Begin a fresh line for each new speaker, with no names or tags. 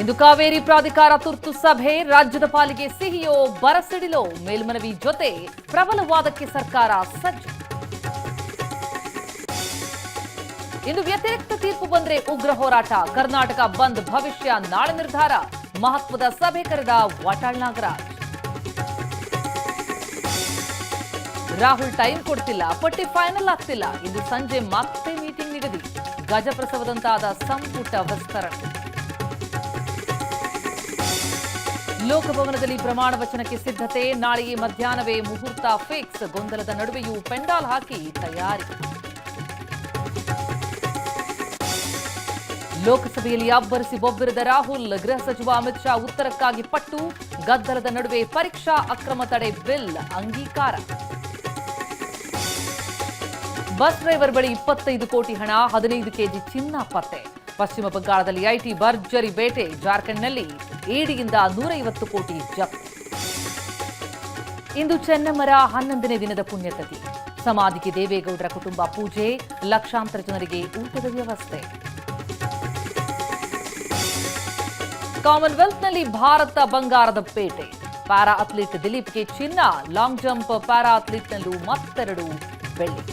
ಇಂದು ಕಾವೇರಿ ಪ್ರಾಧಿಕಾರ ತುರ್ತು ಸಭೆ, ರಾಜ್ಯದ ಪಾಲಿಗೆ ಸಿಹಿಯೋ ಬರಸಿಡಿಲೋ, ಮೇಲ್ಮನವಿ ಜೊತೆ ಪ್ರಬಲ ವಾದಕ್ಕೆ ಸರ್ಕಾರ ಸಜ್ಜು. ಇಂದು ವ್ಯತಿರಿಕ್ತ ತೀರ್ಪು ಬಂದ್ರೆ ಉಗ್ರ ಹೋರಾಟ, ಕರ್ನಾಟಕ ಬಂದ್ ಭವಿಷ್ಯ ನಾಳೆ ನಿರ್ಧಾರ, ಮಹತ್ವದ ಸಭೆ ಕರೆದ ವಾಟಾಳ್ ನಾಗರಾಜ್. ರಾಹುಲ್ ಟೈಮ್ ಕೊಡ್ತಿಲ್ಲ, ಪಟ್ಟಿ ಫೈನಲ್ ಆಗ್ತಿಲ್ಲ, ಇಂದು ಸಂಜೆ ಮತ್ತೆ ಮೀಟಿಂಗ್ ನಿಗದಿ, ಗಜಪ್ರಸವದಂತಾದ ಸಂಪುಟ ವಿಸ್ತರಣೆ. ಲೋಕಭವನದಲ್ಲಿ ಪ್ರಮಾಣ ವಚನಕ್ಕೆ ಸಿದ್ಧತೆ, ನಾಳೆಯೇ ಮಧ್ಯಾಹ್ನವೇ ಮುಹೂರ್ತ ಫಿಕ್ಸ್, ಗೊಂದಲದ ನಡುವೆಯೂ ಪೆಂಡಾಲ್ ಹಾಕಿ ತಯಾರಿ. ಲೋಕಸಭೆಯಲ್ಲಿ ಅಬ್ಬರಿಸಿ ಬೊಬ್ಬಿರದ ರಾಹುಲ್, ಗೃಹ ಸಚಿವ ಅಮಿತ್ ಶಾ ಉತ್ತರಕ್ಕಾಗಿ ಪಟ್ಟು, ಗದ್ದಲದ ನಡುವೆ ಪರೀಕ್ಷಾ ಅಕ್ರಮ ತಡೆ ಬಿಲ್ ಅಂಗೀಕಾರ. ಬಸ್ ಡ್ರೈವರ್ ಬಳಿ 25 ಕೋಟಿ ಹಣ, 15 ಕೆಜಿ ಚಿನ್ನ ಪತ್ತೆ. ಪಶ್ಚಿಮ ಬಂಗಾಳದಲ್ಲಿ ಐಟಿ ಭರ್ಜರಿ ಬೇಟೆ, ಜಾರ್ಖಂಡ್ನಲ್ಲಿ ಇಡಿಯಿಂದ 150 ಕೋಟಿ ಜಪ್ತಿ. ಇಂದು ಚೆನ್ನಮ್ಮರ 11ನೇ ದಿನದ ಪುಣ್ಯತಿಥಿ, ಸಮಾಧಿಗೆ ದೇವೇಗೌಡರ ಕುಟುಂಬ ಪೂಜೆ, ಲಕ್ಷಾಂತರ ಜನರಿಗೆ ಊಟದ ವ್ಯವಸ್ಥೆ. ಕಾಮನ್ವೆಲ್ತ್ನಲ್ಲಿ ಭಾರತ ಬಂಗಾರದ ಪೇಟೆ, ಪ್ಯಾರಾ ಅಥ್ಲೀಟ್ ದಿಲೀಪ್ಗೆ ಚಿನ್ನ, ಲಾಂಗ್ ಜಂಪ್ ಪ್ಯಾರಾ ಅಥ್ಲೀಟ್ನಲ್ಲೂ ಮತ್ತೆರಡು ಬೆಳ್ಳಿ.